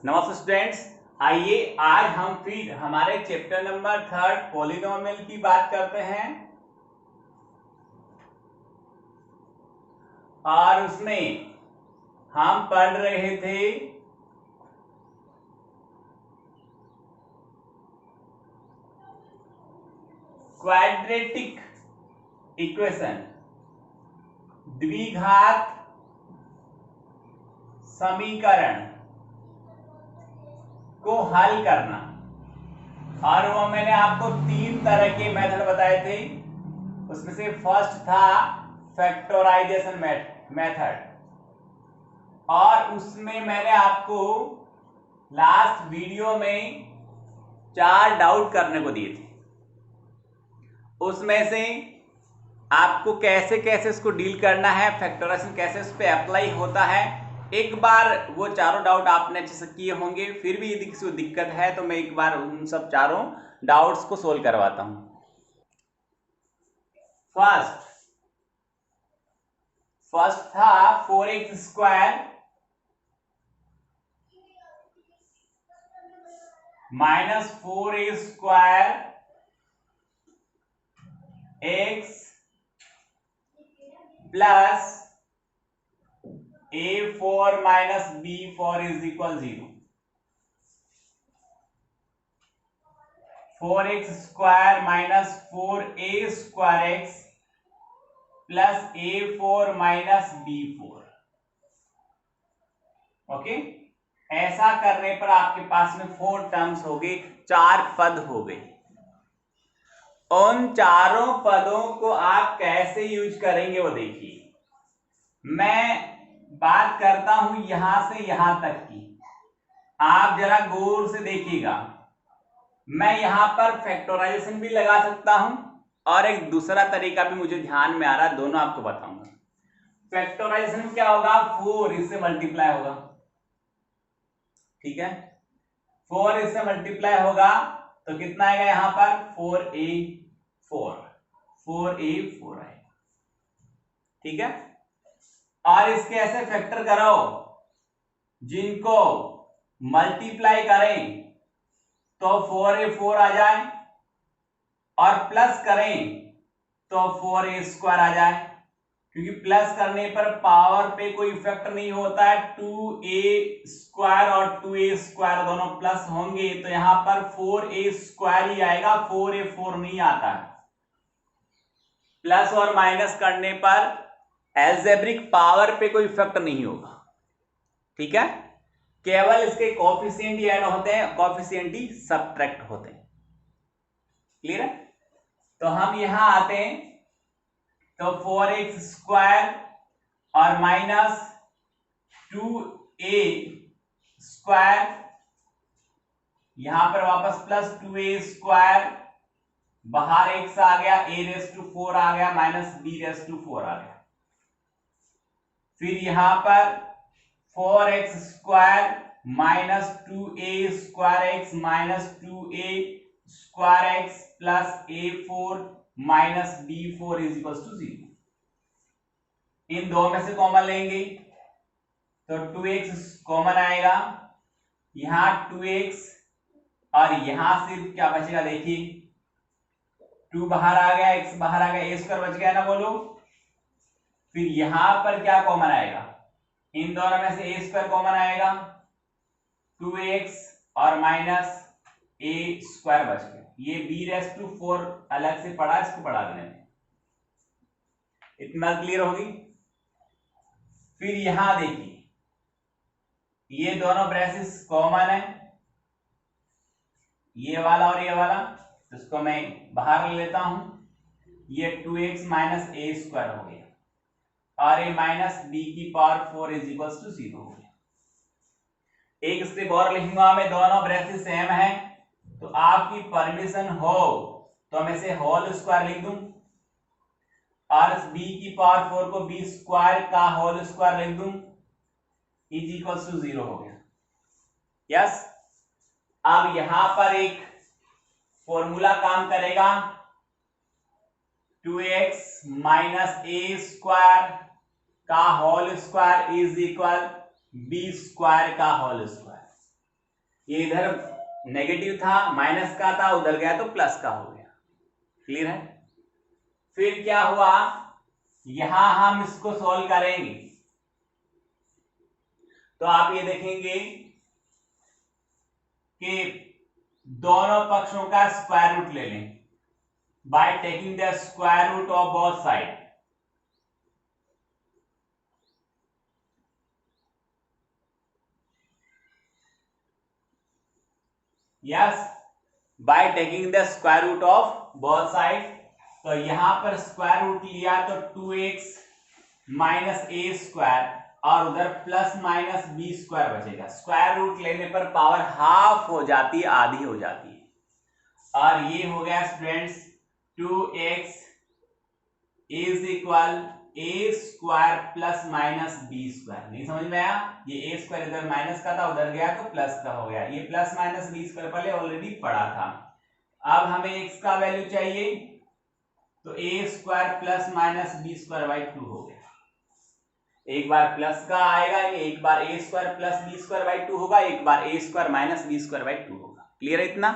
नमस्ते स्टूडेंट्स, आइए आज हम फिर हमारे चैप्टर नंबर 3 पॉलिनोमियल की बात करते हैं और उसमें हम पढ़ रहे थे क्वाड्रेटिक इक्वेशन, द्विघात समीकरण को हल करना। और वो मैंने आपको 3 तरह के मेथड बताए थे। उसमें से फर्स्ट था फैक्टराइजेशन मेथड, और उसमें मैंने आपको लास्ट वीडियो में 4 डाउट करने को दिए थे। उसमें से आपको कैसे कैसे इसको डील करना है, फैक्टराइजेशन कैसे उस पर अप्लाई होता है, एक बार वो चारों डाउट आपने अच्छे से किए होंगे। फिर भी यदि किसी को दिक्कत है तो मैं एक बार उन सब चारों डाउट्स को सोल्व करवाता हूं। फर्स्ट था 4x² minus 4a² x plus a4 minus b4 is equal 0। 4x² minus 4a² x plus a4 minus b4। Okay, ऐसा करने पर आपके पास में 4 टर्म्स हो गए, 4 पद हो गए। उन चारों पदों को आप कैसे यूज करेंगे वो देखिए। मैं बात करता हूं यहां से यहां तक की, आप जरा गौर से देखिएगा। मैं यहां पर फैक्टराइजेशन भी लगा सकता हूं और एक दूसरा तरीका भी मुझे ध्यान में आ रहा है, दोनों आपको बताऊंगा। फैक्टराइजेशन क्या होगा, 4 इससे मल्टीप्लाई होगा, ठीक है। 4 इससे मल्टीप्लाई होगा तो कितना आएगा यहां पर 4a4 आएगा, ठीक है। और इसके ऐसे फैक्टर करो जिनको मल्टीप्लाई करें तो 4a4 आ जाए और प्लस करें तो 4a² आ जाए, क्योंकि प्लस करने पर पावर पे कोई इफेक्ट नहीं होता है। 2a² और 2a² दोनों प्लस होंगे तो यहां पर 4a² ही आएगा, 4a4 नहीं आता है। प्लस और माइनस करने पर एल्जेब्रिक पावर पे कोई इफेक्ट नहीं होगा, ठीक है। केवल इसके कोफिशिएंट ही ऐड होते हैं, कोफिशिएंट ही सब्ट्रैक्ट होते हैं। क्लियर है? तो हम यहां आते हैं तो 4x² और माइनस 2a², यहां पर वापस प्लस 2a², बाहर x आ गया, a⁴ आ गया, माइनस b⁴ आ गया। फिर यहां पर 4x² minus 2a² x minus 2a² x plus a4 minus b4 is equal to 0। इन दो में से कॉमन लेंगे तो 2x कॉमन आएगा, यहां 2x और यहां सिर्फ क्या बचेगा देखिए, 2 बाहर आ गया, x बाहर आ गया, a² बच गया ना बोलो। फिर यहां पर क्या कॉमन आएगा, इन दोनों में से a² कॉमन आएगा, 2x और माइनस a² बच गया। ये b⁴ अलग से पढ़ा, इसको पढ़ा देने में, इतना क्लियर होगी। फिर यहां देखिए ये दोनों ब्रेसेस कॉमन है, ये वाला और ये वाला, तो इसको मैं बाहर ले लेता हूं। ये 2x माइनस a² हो गया और ये minus b⁴ is equal to 0 हो गया। एक स्टेप और लिखूंगा मैं, दोनों ब्रेसेस सेम है तो आपकी परमिशन हो तो मैं इसे होल स्क्वायर लिख दूं और इस b⁴ को b² का होल स्क्वायर लिख दूं, इज इक्वल टू 0 हो गया। यस, अब यहां पर एक फॉर्मूला काम करेगा, 2x माइनस a² का whole square is equal b² का होल स्क्वायर। ये इधर नेगेटिव था, माइनस का था, उधर गया तो प्लस का हो गया। क्लियर है? फिर क्या हुआ, यहां हम इसको सॉल्व करेंगे तो आप ये देखेंगे कि दोनों पक्षों का स्क्वायर रूट ले लें by taking the square root of both side. Yes, by taking the square root of both side. तो यहां पर स्क्वायर रूट लिया तो 2x माइनस ए स्क्वायर और उधर प्लस माइनस बी स्क्वायर बचेगा। स्क्वायर रूट लेने पर पावर हाफ हो जाती है, आधी हो जाती है। और ये हो गया students 2x is equal A square plus minus B square. नहीं समझ में आया? ये ए स्क्वायर इधर माइनस का था, उधर गया तो प्लस का हो गया। ये प्लस माइनस बी स्क्वायर पहले ऑलरेडी पढ़ा था। अब हमें x का वैल्यू चाहिए तो A square plus minus B square by 2 हो गया। एक बार प्लस का आएगा, एक बार A square plus B square by 2 होगा, एक बार A square minus B square by 2 होगा। क्लियर है इतना?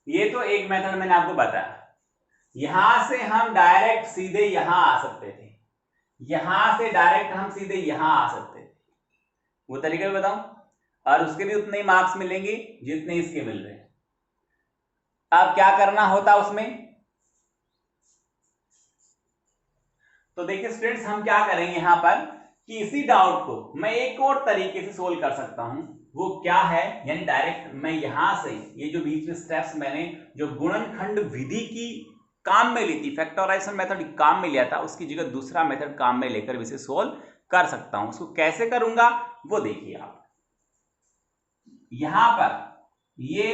ये तो एक मेथड मैंने आपको बताया। यहां से हम डायरेक्ट सीधे यहां आ सकते थे, यहां से डायरेक्ट हम सीधे यहां आ सकते थे। वो तरीका भी बताऊं, और उसके भी उतने ही मार्क्स मिलेंगे जितने इसके मिल रहे हैं। अब क्या करना होता उसमें, तो देखिए स्टूडेंट्स हम क्या करेंगे यहां पर कि इसी डाउट को मैं एक और तरीके से सोल्व कर सकता हूं। वो क्या है, यानी डायरेक्ट मैं यहां से ये जो बीच में स्टेप्स मैंने जो गुणनखंड विधि की काम में ली थी, फैक्टराइजेशन मेथड काम में लिया था, उसकी जगह दूसरा मेथड काम में लेकर इसे सोल्व कर सकता हूं। उसको कैसे करूंगा वो देखिए आप। यहां पर ये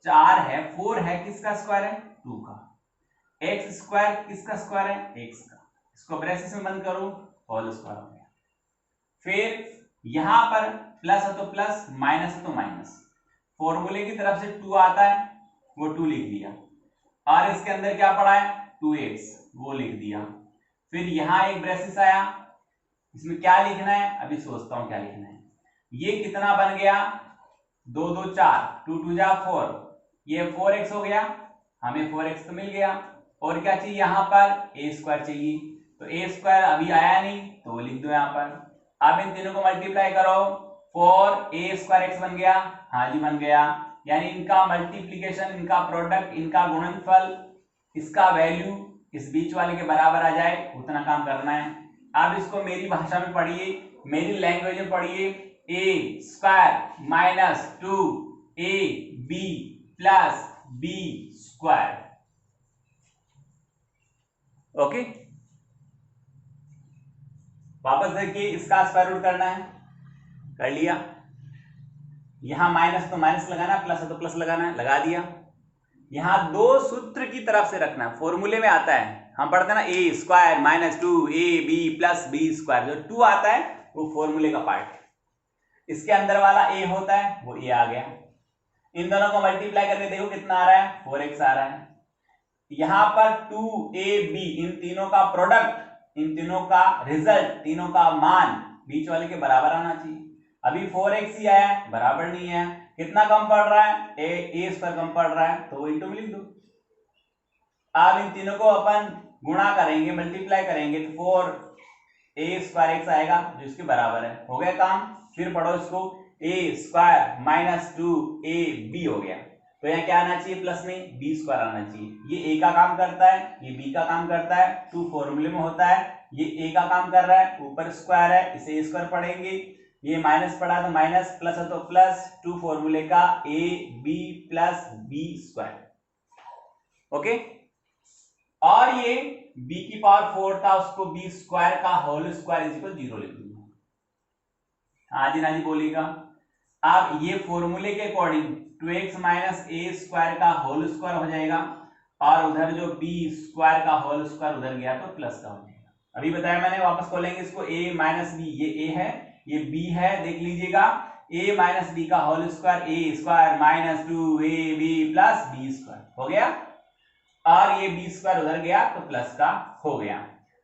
4 है, 4 है, किसका स्क्वायर है? 2 का। एक्स स्क्वायर किसका स्क्वायर है? एक्स का। इसको ब्रेसेस में बंद करो, होल स्क्वायर हो गया। फिर यहां पर प्लस है तो प्लस, माइनस है तो माइनस। फॉर्मूले की तरफ से 2 आता है, वो 2 लिख दिया। और इसके अंदर क्या पड़ा है? 2x, वो लिख दिया। फिर यहां एक ब्रेसेस आया, इसमें क्या लिखना है अभी सोचता हूं क्या लिखना है। ये कितना बन गया? 2 2 4, 2 2 जा 4, ये 4x हो गया। हमें 4x तो मिल गया। और क्या चाहिए यहां पर? ए स्क्वायर चाहिए। तो ए स्क्वायर अभी आया नहीं तो वो लिख दो यहां पर। अब इन तीनों को मल्टीप्लाई करो, 4 ए स्क्वायर एक्स बन गया। हाँ जी बन गया। यानी इनका मल्टीप्लीकेशन, इनका प्रोडक्ट, इनका गुणनफल, इसका वैल्यू इस बीच वाले के बराबर आ जाए, उतना काम करना है। अब इसको मेरी भाषा में पढ़िए, मेरी लैंग्वेज में पढ़िए। A square minus 2 A B plus B square. Okay, वापस देखिए, इसका स्क्वायर रूट करना है, कर लिया। यहां माइनस तो माइनस लगाना, प्लस है तो प्लस लगाना है, लगा दिया। यहां दो सूत्र की तरफ से रखना, फॉर्मूले में आता है, हम पढ़ते हैं ना, A square minus 2 A B plus B square. जो 2 आता है वो फॉर्मूले का पार्ट है, इसके अंदर वाला ए होता है, वो ए आ गया। इन दोनों को मल्टीप्लाई करके देखो कितना आ रहा है, 4x आ रहा है। यहां पर 2ab, इन तीनों का प्रोडक्ट, इन तीनों का रिजल्ट, तीनों का मान बीच वाले के बराबर आना चाहिए। अभी 4x ही आया, बराबर नहीं है। कितना कम पड़ रहा है? ए स्क्वायर कम पड़ रहा है, तो वो इंटू में लिख दो। अब इन तीनों को अपन गुणा करेंगे, मल्टीप्लाई करेंगे, तो 4a स्क्वायर x आएगा जो इसके बराबर है। हो गया काम। फिर पढ़ो इसको, ए स्क्वायर माइनस 2ab हो गया। तो यहाँ क्या आना चाहिए? प्लस में बी स्क्वायर आना चाहिए। ये ए का काम करता है, ये बी का काम करता है, 2 फॉर्मूले में होता है। ये ए का काम कर रहा है, ऊपर स्क्वायर है, इसे ए स्क्वायर पढ़ेंगे। ये माइनस पढ़ा तो माइनस, प्लस है तो प्लस, 2 फॉर्मूले का A B plus B square. Okay, और ये b की पावर 4 था, उसको b स्क्वायर का होल स्क्वायर इज इक्वल 0 लिख दूंगा। हाँ जी बोलिएगा। अब ये फॉर्मूले के अकॉर्डिंग 2x माइनस ए स्क्वायर का होल स्क्वायर हो जाएगा, और उधर जो b स्क्वायर का होल स्क्वायर उधर गया तो प्लस का हो जाएगा। अभी बताया मैंने, वापस खोलेंगे इसको, a माइनस बी, ये a है, ये b है, देख लीजिएगा, a माइनस बी का whole square, A square minus 2ab plus B square हो गया, और ये बी स्क्वायर उधर गया तो प्लस का हो गया।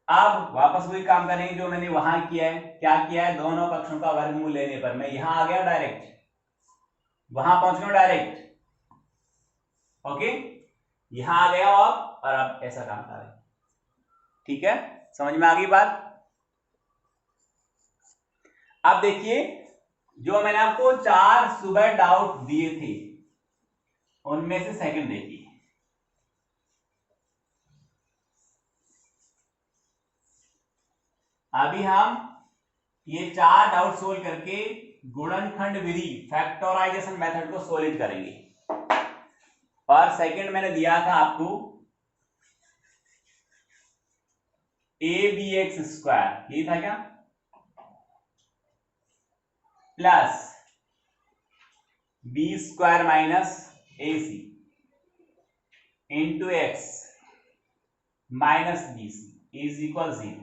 अब वापस वही काम करेंगे जो मैंने वहां किया है। क्या किया है? दोनों पक्षों का वर्गमूल लेने पर मैं यहां आ गया डायरेक्ट, वहां पहुंच गए डायरेक्ट। ओके, यहां आ गया आप और अब ऐसा काम कर रहे। ठीक है, समझ में आ गई बात। अब देखिए, जो मैंने आपको 4 सुबह डाउट दिए थे उनमें से सेकंड देखिए। अभी हम ये 4 डाउट सोल्व करके गुणनखंड विधि फैक्टराइजेशन मेथड को सोल्व करेंगे। और सेकंड मैंने दिया था आपको ए बी एक्स स्क्वायर, यही था क्या, plus B square minus A C into X minus B C is equal 0।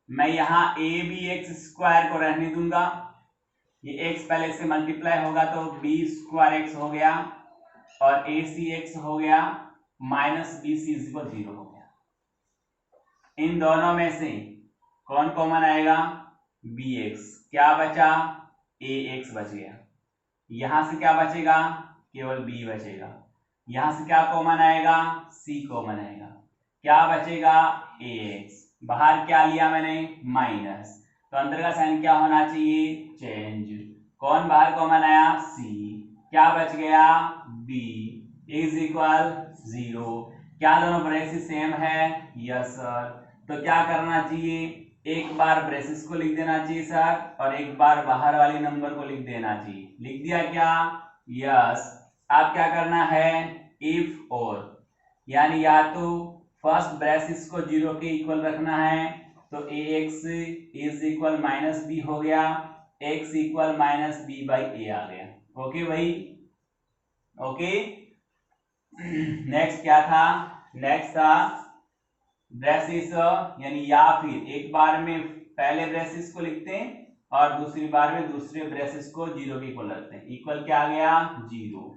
मैं यहां ए बी एक्स स्क्वायर को रहने दूंगा, ये x पहले से मल्टीप्लाई होगा तो बी स्क्वायर एक्स हो गया और ए सी एक्स हो गया minus B C is equal 0 हो गया। इन दोनों में से कौन कॉमन आएगा, बी एक्स, क्या बचा, ए एक्स बच गया। यहां से क्या बचेगा, केवल बी बचेगा। यहां से क्या कॉमन आएगा, सी कॉमन आएगा, क्या बचेगा, ए एक्स। बाहर क्या लिया मैंने, माइनस, तो अंदर का साइन क्या होना चाहिए, चेंज। कौन बाहर कॉमन आया, सी, क्या बच गया, बी इज इक्वल 0। क्या दोनों ब्रेसेस सेम है, यस सर। तो क्या करना चाहिए, एक बार ब्रेसेस को लिख देना चाहिए सर और एक बार बाहर वाले नंबर को लिख देना चाहिए। लिख दिया क्या, यस। अब क्या करना है, इफ और, यानी या तो फर्स्ट ब्रेसेस को 0 के इक्वल रखना है, तो A X is equal minus B हो गया, X equal minus B by A आ गया। ओके भाई, ओके। नेक्स्ट क्या था, नेक्स्ट था ब्रेसिस, यानी या फिर एक बार में पहले ब्रेसिस को लिखते हैं और दूसरी बार में दूसरे ब्रेसिस को 0 के इक्वल रखते हैं। इक्वल क्या आ गया, 0।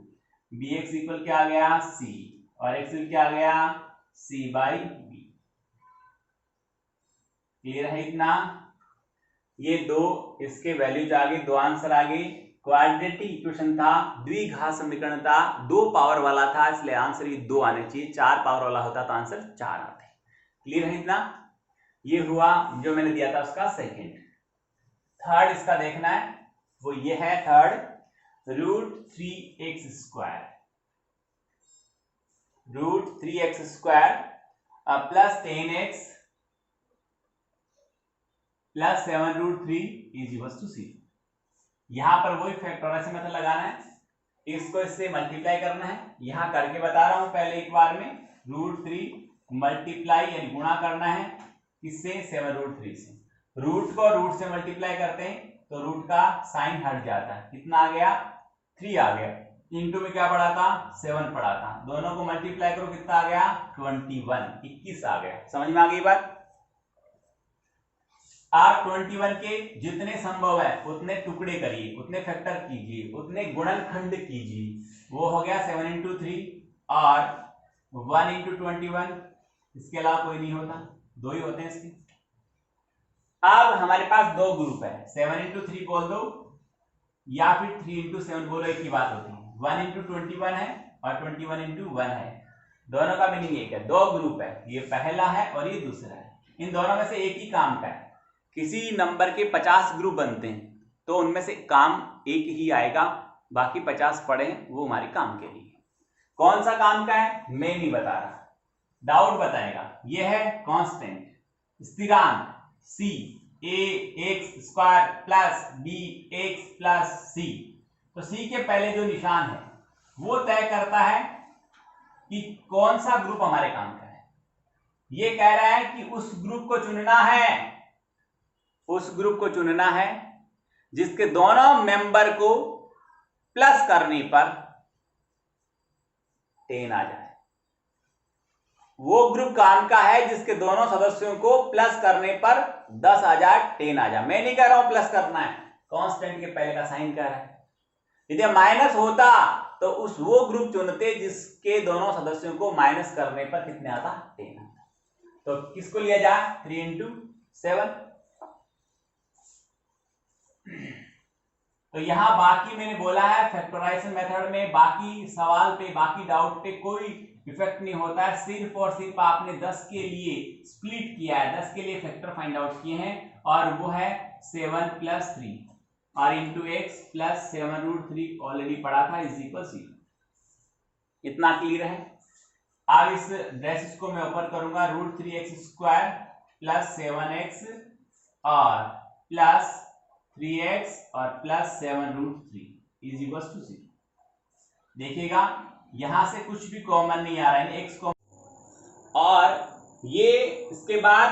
बी एक्स इक्वल क्या आ गया, सी, और एक्स क्या आ गया, सी बाई बी। क्लियर है इतना। ये दो इसके वैल्यूज आ गए, दो आंसर आ गए। क्वाड्रेटिक इक्वेशन था, द्विघात समीकरण था, 2 पावर वाला था, इसलिए आंसर ये 2 आने चाहिए। 4 पावर वाला होता तो आंसर 4 आते। क्लियर है इतना। ये हुआ जो मैंने दिया था उसका सेकंड। थर्ड इसका देखना है, वो ये है third, √3x² √3x² plus 10x plus 7√3 is equal to 0। यहां पर वही फैक्टराइजेशन मेथड लगाना है, इसको इससे मल्टीप्लाई करना है। यहां करके बता रहा हूं पहले एक बार में, √3 मल्टीप्लाई यानी गुणा करना है किससे, 7√3 से। रूट को रूट से मल्टीप्लाई करते हैं तो रूट का साइन हट जाता है, कितना आ गया, 3 आ गया। इंटू में क्या पड़ा था, 7 पड़ा था, दोनों को मल्टीप्लाई करो कितना आ गया, 21 आ गया। समझ में आ गई बात। आप 21 के जितने संभव है उतने टुकड़े करिए, उतने फैक्टर कीजिए, उतने गुणनखंड कीजिए। वो हो गया 7 इंटू 3 और 1 इंटू 21, इसके अलावा कोई नहीं होता, 2 ही होते हैं इसके। अब हमारे पास 2 ग्रुप है, 7 इंटू 3 बोल दो या फिर 3 इंटू 7 बोलो, एक ही बात होती है। 1 इंटू 21 है और 21 इंटू 1 है, दोनों का मीनिंग एक है। 2 ग्रुप है, ये पहला है और ये दूसरा है। इन दोनों में से एक ही काम का है। किसी नंबर के 50 ग्रुप बनते हैं तो उनमें से काम एक ही आएगा, बाकी 50 पड़े हैं वो हमारे काम के लिए। कौन सा काम का है मैं नहीं बता रहा, डाउट बताएगा। ये है कांस्टेंट, स्थिरांक c, a x² plus b x plus c। तो c के पहले जो निशान है वो तय करता है कि कौन सा ग्रुप हमारे काम का है। ये कह रहा है कि उस ग्रुप को चुनना है, उस ग्रुप को चुनना है जिसके दोनों मेंबर को प्लस करने पर 10 आ जाए। वो ग्रुप काम का है जिसके दोनों सदस्यों को प्लस करने पर 10 आ जाए, 10 आ जाए। मैं नहीं कह रहा हूं प्लस करना है, कांस्टेंट के पहले का साइन कह रहा है। यदि माइनस होता तो उस वो ग्रुप चुनते जिसके दोनों सदस्यों को माइनस करने पर कितने आता, 10 आता। तो किसको लिया जाए, 3 इंटू 7। तो यहाँ बाकी मैंने बोला है फैक्टराइजेशन मेथड में बाकी सवाल पे, बाकी डाउट पे कोई इफेक्ट नहीं होता है, सिर्फ और सिर्फ आपने 10 के लिए स्प्लिट किया है, 10 के लिए फैक्टर फाइंड आउट किए हैं, और वो है 7 + 3 और इंटू एक्स प्लस 7√3 ऑलरेडी पढ़ा था इज इक्वल 0। इतना क्लियर है। अब इस ब्रैकेट को मैं ऊपर करूंगा, √3x² प्लस 7x और प्लस 3x और प्लस 7√3 इज इक्वल टू 0। देखिएगा यहां से कुछ भी कॉमन नहीं आ रहा है, x कॉमन, और ये इसके बाद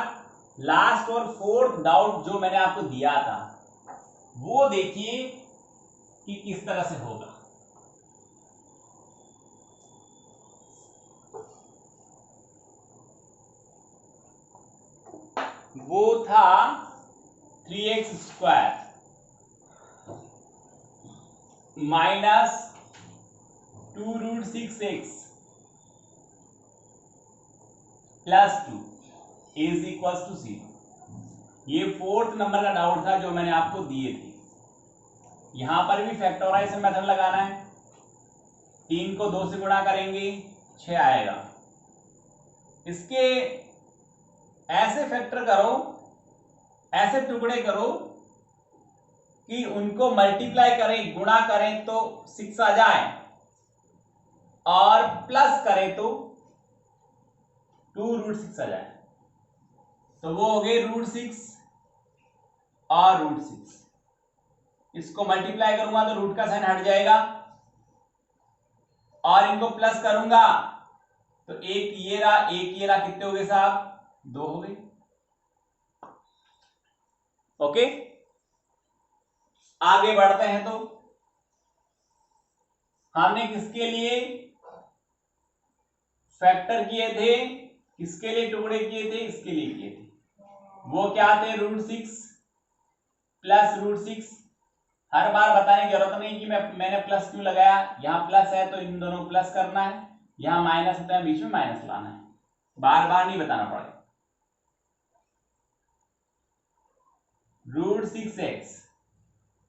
लास्ट और फोर्थ डाउट जो मैंने आपको दिया था वो देखिए कि किस तरह से होगा। वो था 3x² minus 2√6x plus 2 is equal to 0। ये फोर्थ नंबर का डाउट था जो मैंने आपको दिए थे। यहां पर भी फैक्टराइजेशन मेथड लगाना है, 3 को 2 से गुणा करेंगे 6 आएगा। इसके ऐसे फैक्टर करो, ऐसे टुकड़े करो कि उनको मल्टीप्लाई करें, गुणा करें तो 6 आ जाए और प्लस करें तो 2√6 आ जाए। तो वो हो गए √6 और √6। इसको मल्टीप्लाई करूंगा तो रूट का साइन हट जाएगा और इनको प्लस करूंगा तो एक ये रहा, कितने हो गए साहब? 2 हो गए। ओके, आगे बढ़ते हैं। तो हमने किसके लिए फैक्टर किए थे, किसके लिए टुकड़े किए थे? इसके लिए किए थे। वो क्या थे? √6 प्लस √6। हर बार बताने की जरूरत नहीं कि मैंने प्लस क्यों लगाया, यहां प्लस है तो इन दोनों प्लस करना है, यहां माइनस होता है बीच में माइनस लाना है, बार बार नहीं बताना पड़ेगा। √6x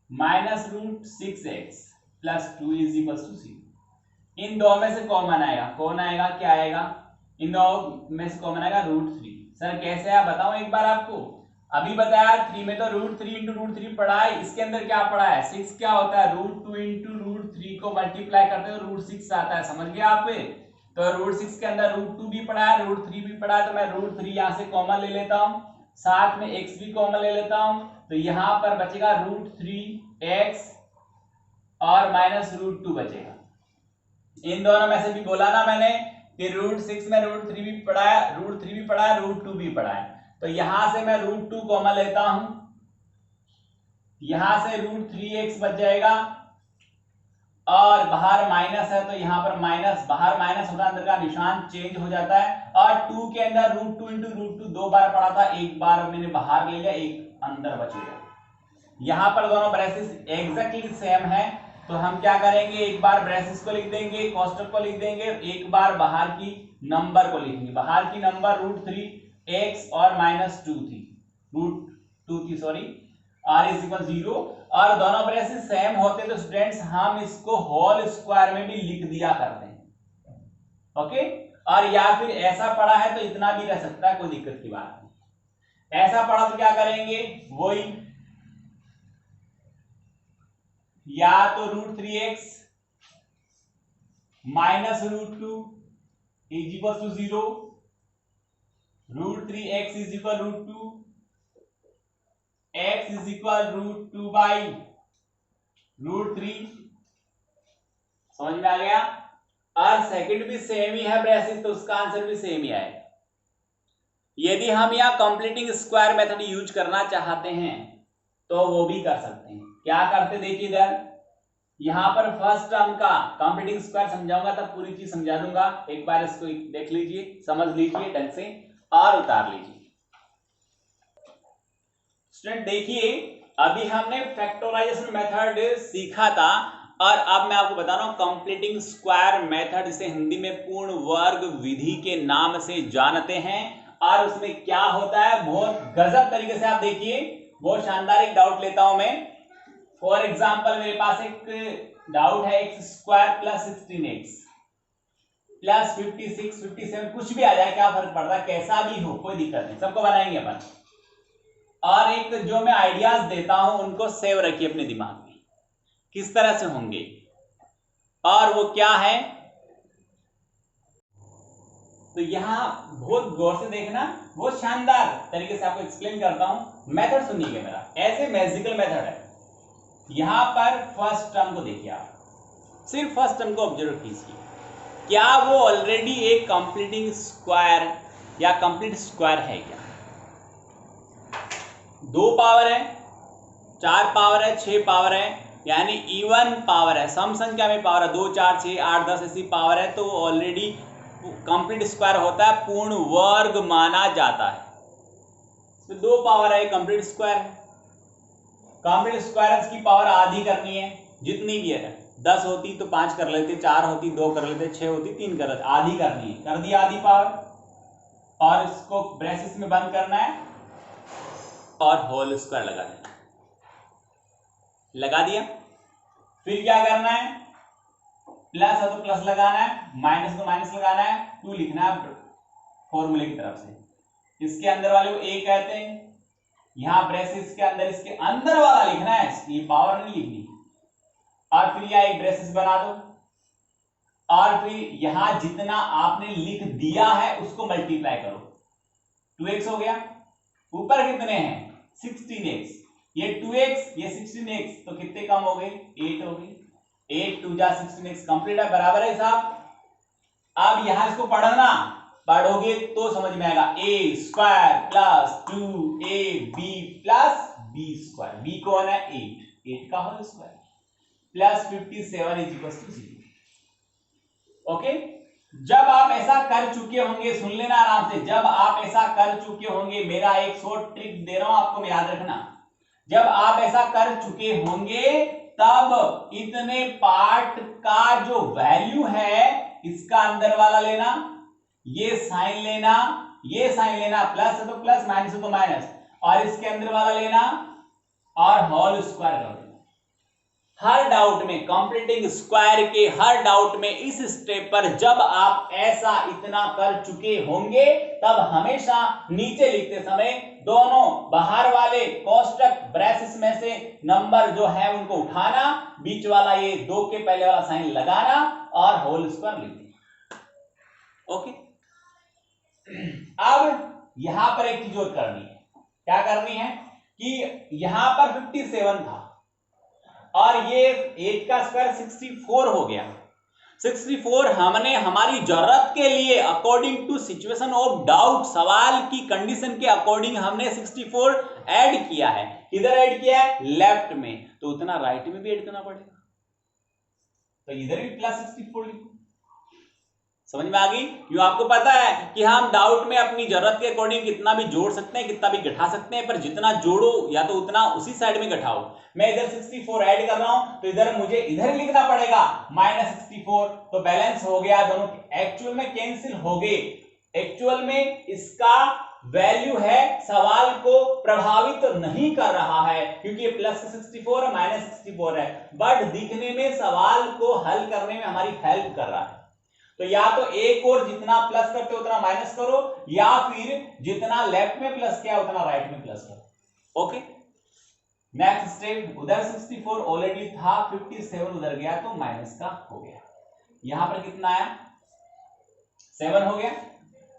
minus √6x plus 2 is equal to 0। इन दो में से कॉमन आएगा, कौन आएगा? क्या आएगा? इन दो में से कॉमन आएगा √3। सर कैसे है बताऊं एक बार आपको? अभी बताया 3 में तो √3 इंटू √3 पढ़ा है, इसके अंदर क्या पढ़ा है? 6 क्या होता है? √2 इंटू √3 को मल्टीप्लाई करते हो √6 आता है, समझ गया आप? तो √6 के अंदर √2 भी पढ़ा है, √3 भी पढ़ा है, तो मैं √3 यहां से कॉमन ले लेता हूं, साथ में x भी कॉमन ले लेता हूं, तो यहां पर बचेगा √3x और माइनस √2 बचेगा। इन दोनों में से भी बोला ना मैंने कि √6 में √3 भी पढ़ा है, √2 भी पढ़ा है, तो यहां से मैं √2 कॉमन लेता हूं, यहां से √3x बच जाएगा और बाहर माइनस है तो यहां पर माइनस, बाहर माइनस होता है, अंदर का निशान चेंज हो जाता है, और 2 के अंदर √2 इंटू √2 दो बार पढ़ा था, एक बार मैंने बाहर ले लिया, एक अंदर बच गया। यहां पर दोनों ब्रेसेस एग्जैक्टली सेम है, तो हम क्या करेंगे? एक बार ब्रेसेस को लिख देंगे, कोष्टक को लिख देंगे, एक बार बाहर की नंबर को लिखेंगे। बाहर की नंबर √3x और -2 थी, √2 थी सॉरी, r इज इक्वल 0, और दोनों ब्रेसेस सेम होते तो स्टूडेंट्स हम इसको होल स्क्वायर में भी लिख दिया करते हैं। ओके, और या फिर ऐसा पढ़ा है तो इतना भी रह सकता है, कोई दिक्कत की बात नहीं। ऐसा पढ़ा तो क्या करेंगे? वही, या तो √3x minus √2 is equal to 0, √3x is equal √2, x is equal √2 by √3। समझ में आ गया? और सेकंड भी सेम ही है ब्रेसेस, तो उसका आंसर भी सेम ही आएगा। यदि हम यहां कंप्लीटिंग स्क्वायर मेथड यूज करना चाहते हैं तो वो भी कर सकते हैं। क्या करते देखिए इधर, यहां पर फर्स्ट टर्म का कंप्लीटिंग स्क्वायर समझाऊंगा तब पूरी चीज समझा दूंगा, एक बार इसको देख लीजिए, समझ लीजिए ढंग से और उतार लीजिए। स्टूडेंट देखिए अभी हमने फैक्टराइजेशन मेथड सीखा था, और अब मैं आपको बता रहा हूं कंप्लीटिंग स्क्वायर मेथड, इसे हिंदी में पूर्ण वर्ग विधि के नाम से जानते हैं। और उसमें क्या होता है, बहुत गजब तरीके से आप देखिए, बहुत शानदार एक डाउट लेता हूं मैं। फॉर एग्जाम्पल मेरे पास एक डाउट है x square plus 16x plus 56 57 कुछ भी आ जाए, क्या फर्क पड़ता है, कैसा भी हो कोई दिक्कत नहीं, सबको बनाएंगे अपन। और एक जो मैं आइडियाज देता हूं उनको सेव रखिए अपने दिमाग में, किस तरह से होंगे और वो क्या है। तो यहां बहुत गौर से देखना, बहुत शानदार तरीके से आपको एक्सप्लेन करता हूं। मेथड सुनिएगा मेरा, ऐसे मैजिकल मेथड है। यहां पर फर्स्ट टर्म को देखिए, आप सिर्फ फर्स्ट टर्म को ऑब्जर्व कीजिए, क्या वो ऑलरेडी एक कंप्लीटिंग स्क्वायर या कंप्लीट स्क्वायर है क्या। 2 पावर है, 4 पावर है, 6 पावर है, यानी इवन पावर है, सम संख्या में पावर है, 2 4 6 8 10 ऐसी पावर है, तो ऑलरेडी कंप्लीट स्क्वायर होता है, पूर्ण वर्ग माना जाता है। तो 2 पावर है, कंप्लीट स्क्वायर है। कंप्लीट स्क्वायर की पावर आधी करनी है, जितनी भी है, 10 होती तो 5 कर लेते, 4 होती 2 कर लेते, 6 होती 3 कर लेते, आधी करनी है, कर दी आधी पावर, और इसको ब्रेसेस में बंद करना है और होल स्क्वायर लगा देना, लगा दिया। फिर क्या करना है, प्लस है तो प्लस लगाना है, माइनस तो माइनस लगाना है, 2 लिखना है फॉर्मूले की तरफ से। इसके अंदर वाले को ए कहते हैं, यहां ब्रेसेस के अंदर इसके अंदर वाला लिखना है, ये पावर नहीं लिखनी। और फिर यह एक ब्रेसेस बना दो, और फिर यहां जितना आपने लिख दिया है उसको मल्टीप्लाई करो, 2x हो गया। ऊपर कितने हैं, 16x, ये 2x ये 16x, तो कितने कम हो गए, 8 हो गए। 8 2 जा 16x कंप्लीट है, बराबर है साहब। अब यहां इसको पढ़ना, पढ़ोगे तो समझ में आएगा, A square plus 2ab plus B square, B कौन है 8 का whole square, plus 57 is equal to 0। ओके, जब आप ऐसा कर चुके होंगे, सुन लेना आराम से, जब आप ऐसा कर चुके होंगे, मेरा एक शॉर्ट ट्रिक दे रहा हूं आपको, याद रखना, जब आप ऐसा कर चुके होंगे तब इतने पार्ट का जो वैल्यू है, इसका अंदर वाला लेना, ये साइन लेना, ये साइन लेना, प्लस है तो प्लस, माइनस है तो माइनस, और इसके अंदर वाला लेना और होल स्क्वायर कर देना। हर डाउट में, कंप्लीटिंग स्क्वायर के हर डाउट में इस स्टेप पर जब आप ऐसा इतना कर चुके होंगे, तब हमेशा नीचे लिखते समय दोनों बाहर वाले कोष्टक ब्रैकेट्स में से नंबर जो है उनको उठाना, बीच वाला ये 2 के पहले वाला साइन लगाना और होल स्क्वायर लिख देना। ओके, अब यहां पर एक चीज और करनी है, क्या करनी है कि यहां पर 57 था और ये 8 का स्क्वायर 64 हो गया। 64 हमने हमारी जरूरत के लिए according to situation of doubt, सवाल की कंडीशन के अकॉर्डिंग हमने 64 ऐड किया है। किधर ऐड किया है, लेफ्ट में, तो उतना राइट में भी ऐड करना पड़ेगा, तो इधर भी प्लस 64 लिखो। समझ में आ गई, क्यों, आपको पता है कि हम डाउट में अपनी जरूरत के अकॉर्डिंग कितना भी जोड़ सकते हैं, कितना भी घटा सकते हैं, पर जितना जोड़ो या तो उतना उसी साइड में घटाओ। मैं इधर 64 ऐड कर रहा हूं, तो इधर मुझे इधर लिखना पड़ेगा -64, तो बैलेंस हो गया, दोनों एक्चुअल में कैंसिल हो गए। एक्चुअल में इसका वैल्यू है, सवाल को प्रभावित तो नहीं कर रहा है, क्योंकि ये प्लस 64 और -64 है, बट दिखने में सवाल को हल करने में हमारी हेल्प कर रहा है। तो या तो एक और जितना प्लस करते हो उतना माइनस करो, या फिर जितना लेफ्ट में प्लस किया उतना राइट में प्लस करो। ओके, नेक्स्ट स्टेप, उधर 64 ऑलरेडी था, 57 उधर गया तो माइनस का हो गया, यहां पर कितना आया 7 हो गया,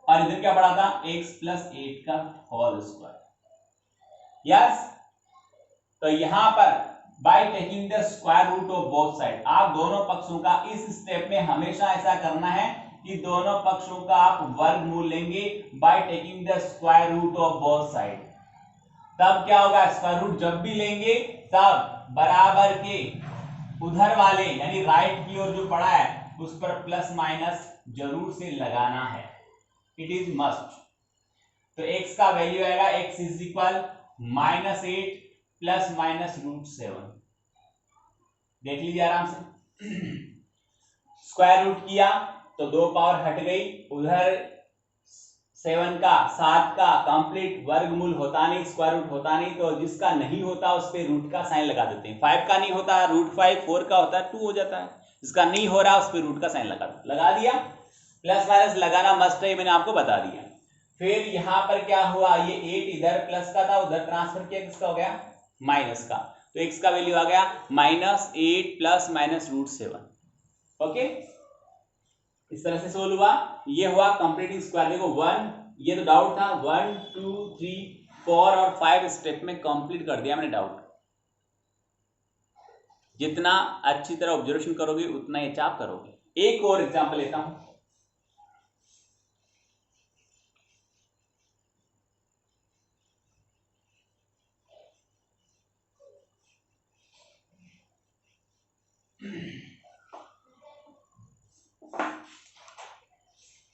और इधर क्या पड़ा था x + 8 का होल स्क्वायर। यस, तो यहां पर by taking the square root of both side, आप दोनों पक्षों का इस स्टेप में हमेशा ऐसा करना है कि दोनों पक्षों का आप वर्गमूल लेंगे by taking the square root of both side. तब क्या होगा, स्क्वायर रूट जब भी लेंगे तब बराबर के उधर वाले यानी राइट की ओर जो पड़ा है उस पर प्लस माइनस जरूर से लगाना है, इट इज मस्ट। तो x का वैल्यू आएगा x = -8 ± √7। देख लीजिए आराम से, स्क्वायर रूट किया तो 2 पावर हट गई, उधर 7 का 7 का कंप्लीट वर्गमूल होता नहीं, स्क्वायर रूट होता नहीं, तो जिसका नहीं होता उस पे रूट का साइन लगा देते हैं। 5 का नहीं होता रूट 5, 4 का होता है 2 हो जाता है, जिसका नहीं हो रहा उस पे रूट का साइन लगा दिया। प्लस माइनस लगाना मस्ट है, मैंने आपको बता दिया। फिर यहां पर क्या हुआ, ये 8 इधर प्लस का था, उधर ट्रांसफर किया, किसका हो गया माइनस का, तो x का वैल्यू आ गया -8 प्लस माइनस रूट 7। ओके, इस तरह से सोल्व हुआ। ये हुआ कंप्लीटिंग स्क्वायर। देखो 1, ये तो डाउट था, 1 2 3 4 और 5 स्टेप में कंप्लीट कर दिया मैंने डाउट। जितना अच्छी तरह ऑब्जर्वेशन करोगे उतना ये चाप करोगे। एक और एग्जांपल लेता हूं।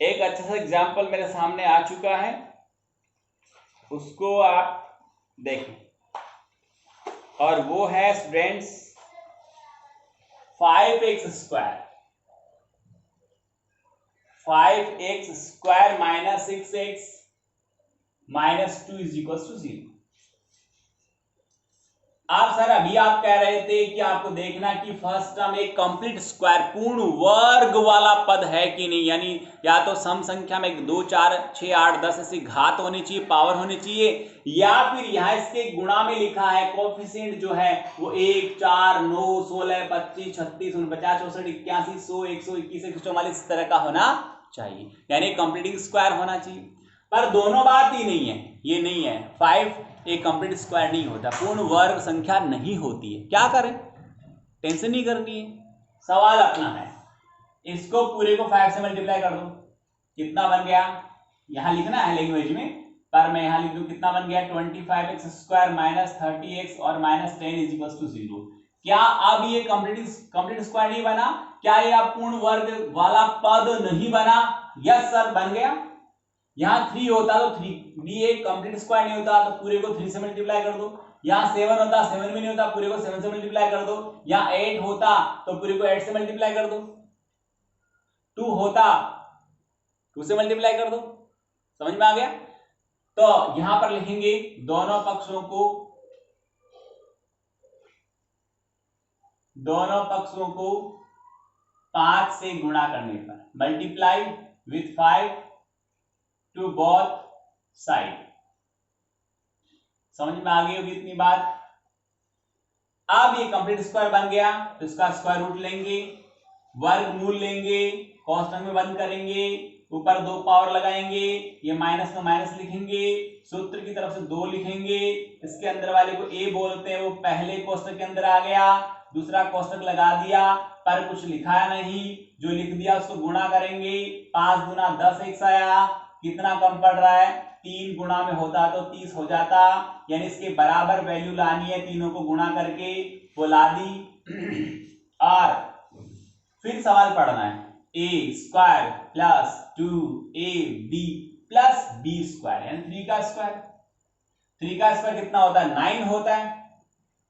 एक अच्छा सा एग्जाम्पल मेरे सामने आ चुका है, उसको आप देखें, और वो है students 5x square, 5x square minus 6x minus 2 is equal to 0। आप सर अभी आप कह रहे थे कि आपको देखना कि फर्स्ट टर्म एक कंप्लीट स्क्वायर पूर्ण वर्ग वाला पद है कि नहीं, यानी या तो सम संख्या में 2 4 6 8 10 ऐसी घात होनी चाहिए, पावर होनी चाहिए, या फिर यहां इसके गुणा में लिखा है कोफिशिएंट जो है वो 1 4 9 16 25 36 49 64 81 100 121 144 इस तरह का होना चाहिए, यानी कंप्लीटिंग स्क्वायर होना चाहिए। पर दोनों बात ही नहीं है, ये नहीं है। 5 एक कंप्लीट स्क्वायर नहीं होता, पूर्ण वर्ग संख्या नहीं होती है। क्या करें, टेंशन नहीं करनी है, सवाल अपना है। इसको पूरे को 5 से मल्टीप्लाई कर दो, कितना बन गया, यहां लिखना है लैंग्वेज में, पर मैं यहां लिख दूं, कितना बन गया 25x स्क्वायर माइनस 30x और माइनस 10 इज इक्वल टू 0। क्या अब ये कंप्लीट स्क्वायर नहीं बना? क्या ये अब पूर्ण वर्ग वाला पद नहीं बना? यस सर बन गया। यहां 3 होता तो 3 भी एक कंप्लीट स्क्वायर नहीं होता, तो पूरे को 3 से मल्टीप्लाई कर दो। यहां 7 होता, 7 भी नहीं होता, पूरे को 7 से मल्टीप्लाई कर दो। यहां 8 होता तो पूरे को 8 से मल्टीप्लाई कर दो। 2 होता 2 से मल्टीप्लाई कर दो। समझ में आ गया? तो यहां पर लिखेंगे दोनों पक्षों को 5 से गुणा करने पर, multiply with 5 to both side. समझ में आ गई होगी इतनी बात? अब ये कंप्लीट स्क्वायर बन गया तो इसका स्क्वायर रूट लेंगे, वर्गमूल लेंगे, कॉन्स्टेंट में बंद करेंगे, ऊपर 2 पावर लगाएंगे, ये माइनस में माइनस लिखेंगे, सूत्र की तरफ से 2 लिखेंगे, इसके अंदर वाले को a बोलते हैं, वो पहले कोष्टक के अंदर आ गया, दूसरा कोष्टक लगा दिया, पर कुछ लिखा नहीं, जो लिख दिया उसको गुणा करेंगे, 5 गुना 10x आया, कितना कम पड़ रहा है, 3 गुणा में होता तो 30 हो जाता, यानी इसके बराबर वैल्यू लानी है, तीनों को गुणा करके वो ला दी। और फिर सवाल पढ़ना है, a square plus 2ab plus b square यानी 3 का स्क्वायर। 3 का स्क्वायर कितना होता है, 9 होता है,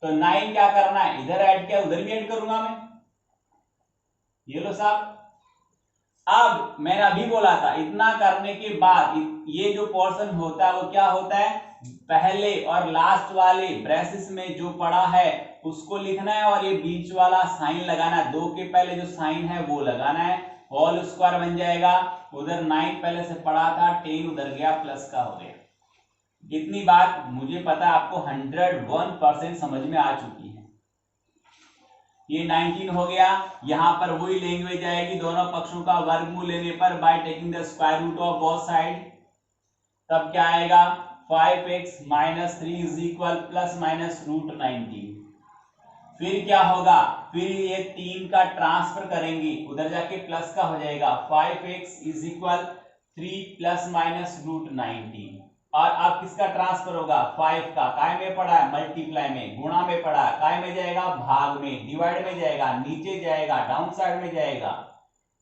तो 9 क्या करना है, इधर ऐड किया उधर भी ऐड करूंगा मैं। ये लो साहब, अब मैंने अभी बोला था इतना करने के बाद ये जो पोर्शन होता है वो क्या होता है, पहले और लास्ट वाले ब्रेसेस में जो पड़ा है उसको लिखना है, और ये बीच वाला साइन लगाना है, 2 के पहले जो साइन है वो लगाना है, होल स्क्वायर बन जाएगा। उधर 9 पहले से पड़ा था, 10 उधर गया, प्लस का हो गया। कितनी बात मुझे पता है आपको 101% समझ में आ चुकी है। ये 19 हो गया, यहां पर वही लैंग्वेज आएगी, दोनों पक्षों का वर्गमूल लेने पर by taking the square root of both side, तब क्या आएगा 5x minus 3 is equal plus minus root 19। फिर क्या होगा, फिर ये 3 का ट्रांसफर करेंगे, उधर जाके प्लस का हो जाएगा, 5x is equal 3 plus minus root 19। और अब किसका ट्रांसफर होगा, 5 का, काय में पड़ा है मल्टीप्लाई में, गुणा में पड़ा है, काय में जाएगा भाग में, डिवाइड में जाएगा, नीचे जाएगा, डाउन साइड में जाएगा,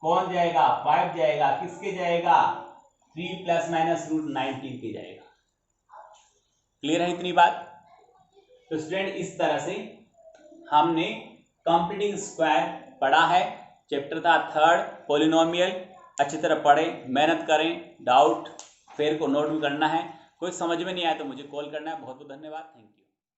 कौन जाएगा 5 जाएगा, किसके जाएगा 3 प्लस माइनस रूट 19 के जाएगा। क्लियर है इतनी बात? तो स्टूडेंट इस तरह से हमने कंप्लीटिंग स्क्वायर पढ़ा है, चैप्टर था 3rd पॉलिनोमियल। अच्छी तरह पढ़ें, मेहनत करें, डाउट फिर को नोट भी करना है। कोई समझ में नहीं आया तो मुझे कॉल करना है। बहुत बहुत धन्यवाद, थैंक यू।